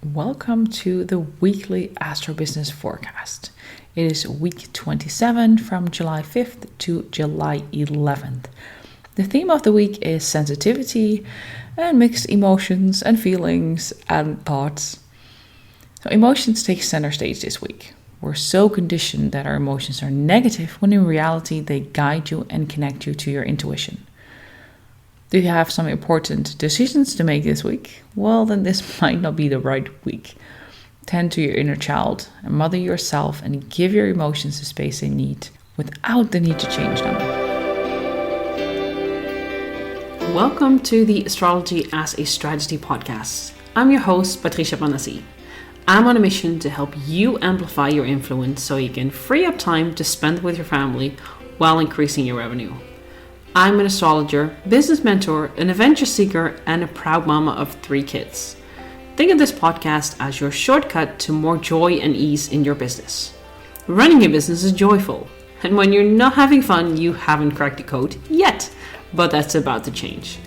Welcome to the weekly Astro Business Forecast. It is week 27 from July 5th to July 11th. The theme of the week is sensitivity and mixed emotions and feelings and thoughts. So emotions take center stage this week. We're so conditioned that our emotions are negative when in reality they guide you and connect you to your intuition. Do you have some important decisions to make this week? Well, then this might not be the right week. Tend to your inner child and mother yourself and give your emotions the space they need without the need to change them. Welcome to the Astrology as a Strategy podcast. I'm your host, Patricia Panassi. I'm on a mission to help you amplify your influence so you can free up time to spend with your family while increasing your revenue. I'm an astrologer, business mentor, an adventure seeker, and a proud mama of 3 kids. Think of this podcast as your shortcut to more joy and ease in your business. Running a business is joyful, and when you're not having fun, you haven't cracked the code yet, but that's about to change.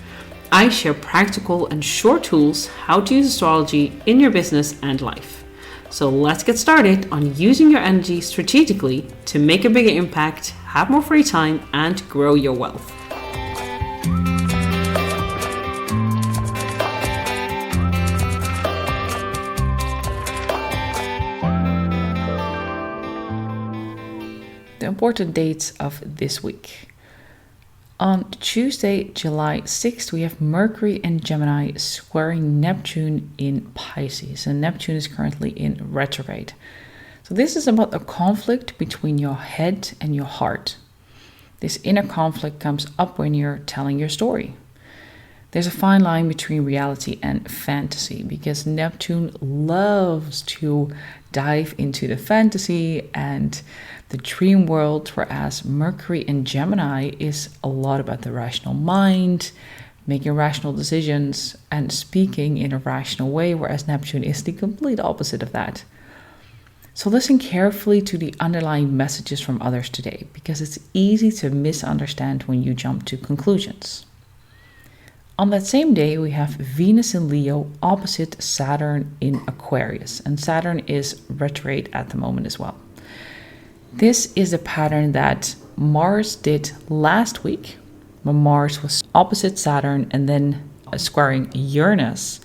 I share practical and short tools how to use astrology in your business and life. So let's get started on using your energy strategically to make a bigger impact, have more free time, and grow your wealth. The important dates of this week. On Tuesday, July 6th, we have Mercury and Gemini squaring Neptune in Pisces, and Neptune is currently in retrograde. So this is about a conflict between your head and your heart. This inner conflict comes up when you're telling your story. There's a fine line between reality and fantasy because Neptune loves to dive into the fantasy and the dream world, whereas Mercury in Gemini is a lot about the rational mind, making rational decisions and speaking in a rational way, whereas Neptune is the complete opposite of that. So listen carefully to the underlying messages from others today, because it's easy to misunderstand when you jump to conclusions. On that same day, we have Venus in Leo opposite Saturn in Aquarius, and Saturn is retrograde at the moment as well. This is a pattern that Mars did last week, when Mars was opposite Saturn and then squaring Uranus.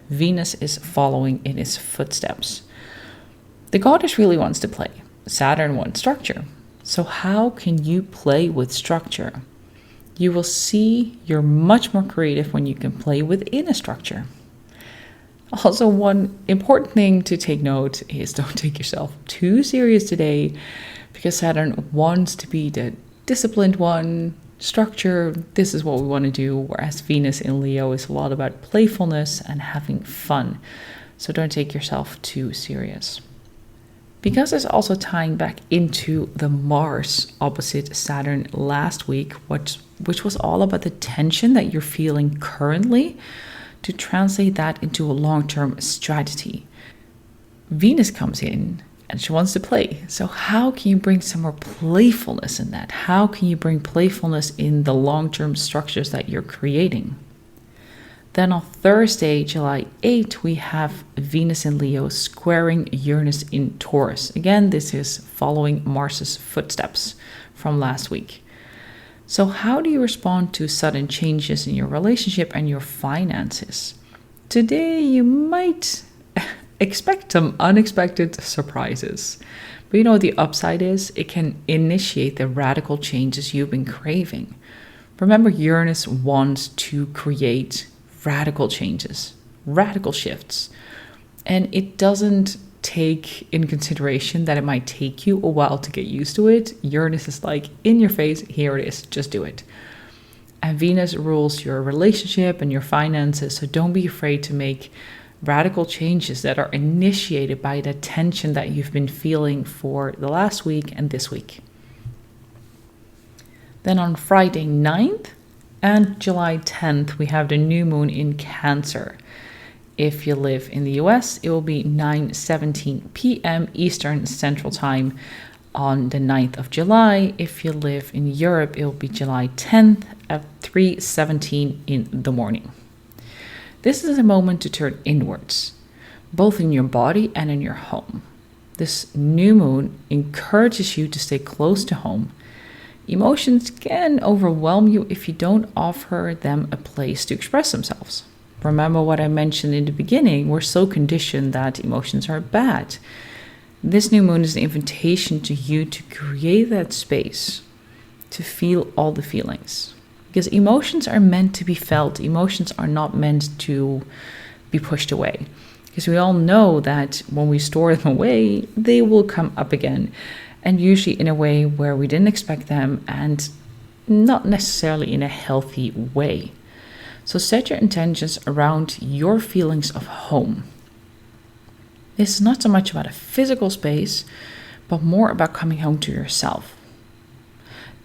Venus is following in his footsteps. The goddess really wants to play. Saturn wants structure. So how can you play with structure? You will see you're much more creative when you can play within a structure. Also, one important thing to take note is don't take yourself too serious today, because Saturn wants to be the disciplined one, structure, this is what we want to do, whereas Venus in Leo is a lot about playfulness and having fun. So don't take yourself too serious. Because it's also tying back into the Mars opposite Saturn last week, which was all about the tension that you're feeling currently, to translate that into a long-term strategy. Venus comes in and she wants to play. So how can you bring some more playfulness in that? How can you bring playfulness in the long-term structures that you're creating? Then on Thursday, July 8th, we have Venus in Leo squaring Uranus in Taurus. Again, this is following Mars's footsteps from last week. So how do you respond to sudden changes in your relationship and your finances? Today, you might expect some unexpected surprises. But you know what the upside is? It can initiate the radical changes you've been craving. Remember, Uranus wants to create radical changes, radical shifts. And it doesn't take in consideration that it might take you a while to get used to it. Uranus is like, in your face, here it is, just do it. And Venus rules your relationship and your finances, so don't be afraid to make radical changes that are initiated by the tension that you've been feeling for the last week and this week. Then on Friday 9th, and July 10th, we have the new moon in Cancer. If you live in the US, it will be 9:17 p.m. Eastern Central Time on the 9th of July. If you live in Europe, it will be July 10th at 3:17 in the morning. This is a moment to turn inwards. both in your body and in your home. This new moon encourages you to stay close to home. Emotions can overwhelm you if you don't offer them a place to express themselves. Remember what I mentioned in the beginning, we're so conditioned that emotions are bad. This new moon is an invitation to you to create that space, to feel all the feelings. Because emotions are meant to be felt. Emotions are not meant to be pushed away. Because we all know that when we store them away, they will come up again. And usually in a way where we didn't expect them and not necessarily in a healthy way. So set your intentions around your feelings of home. This is not so much about a physical space, but more about coming home to yourself.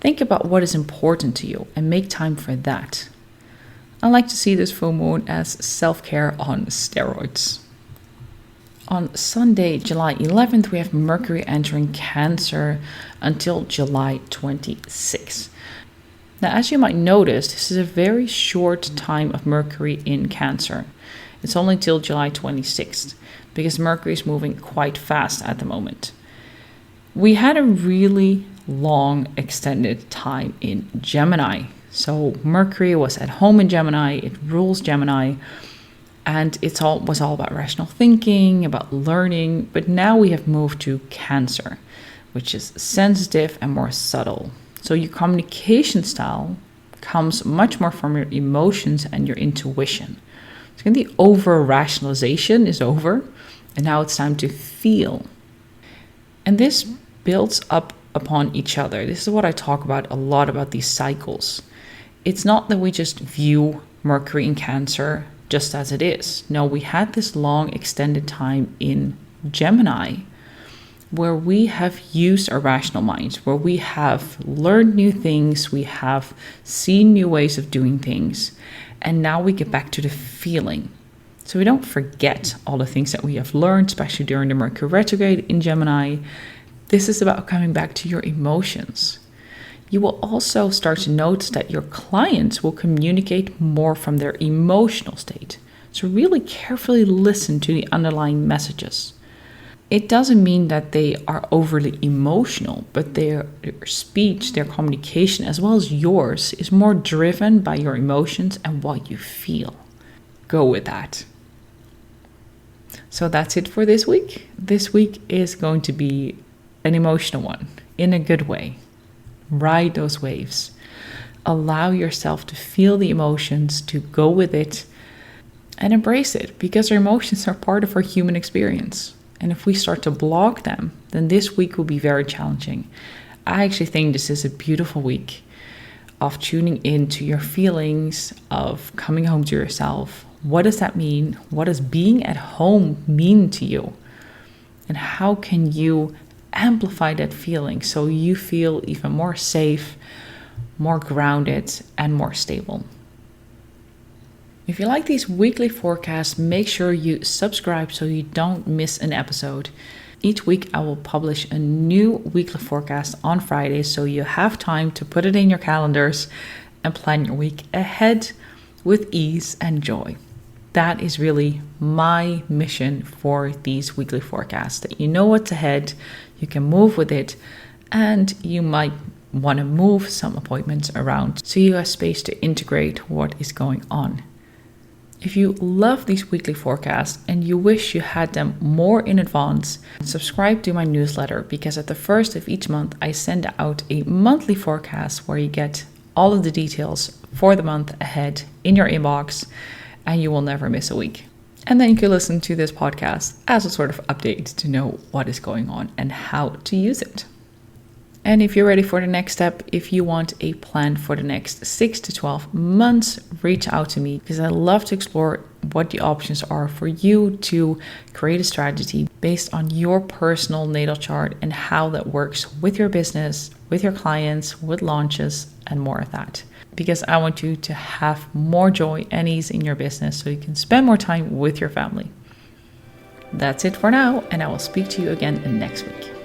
Think about what is important to you and make time for that. I like to see this full moon as self-care on steroids. On Sunday, July 11th, we have Mercury entering Cancer until July 26th. Now, as you might notice, this is a very short time of Mercury in Cancer. It's only till July 26th because Mercury is moving quite fast at the moment. We had a really long extended time in Gemini. So Mercury was at home in Gemini, it rules Gemini. And it was all about rational thinking, about learning. But now we have moved to Cancer, which is sensitive and more subtle. So your communication style comes much more from your emotions and your intuition. So the over-rationalization is over, and now it's time to feel. And this builds up upon each other. This is what I talk about a lot about these cycles. It's not that we just view Mercury in Cancer just as it is. No, we had this long extended time in Gemini where we have used our rational minds, where we have learned new things, we have seen new ways of doing things, and now we get back to the feeling. So we don't forget all the things that we have learned, especially during the Mercury retrograde in Gemini. This is about coming back to your emotions. You will also start to notice that your clients will communicate more from their emotional state. So really carefully listen to the underlying messages. It doesn't mean that they are overly emotional, but their speech, their communication, as well as yours, is more driven by your emotions and what you feel. Go with that. So that's it for this week. This week is going to be an emotional one, in a good way. Ride those waves. Allow yourself to feel the emotions, to go with it, and embrace it, because our emotions are part of our human experience. And if we start to block them, then this week will be very challenging. I actually think this is a beautiful week of tuning into your feelings, of coming home to yourself. What does that mean? What does being at home mean to you? And how can you amplify that feeling so you feel even more safe, more grounded, and more stable? If you like these weekly forecasts, make sure you subscribe so you don't miss an episode. Each week I will publish a new weekly forecast on Friday, so you have time to put it in your calendars and plan your week ahead with ease and joy. That is really my mission for these weekly forecasts, that you know what's ahead, you can move with it, and you might want to move some appointments around so you have space to integrate what is going on. If you love these weekly forecasts and you wish you had them more in advance, subscribe to my newsletter, because at the first of each month I send out a monthly forecast where you get all of the details for the month ahead in your inbox, and you will never miss a week. And then you can listen to this podcast as a sort of update to know what is going on and how to use it. And if you're ready for the next step, if you want a plan for the next 6 to 12 months, reach out to me, because I love to explore what the options are for you to create a strategy based on your personal natal chart and how that works with your business, with your clients, with launches, and more of that. Because I want you to have more joy and ease in your business so you can spend more time with your family. That's it for now, and I will speak to you again next week.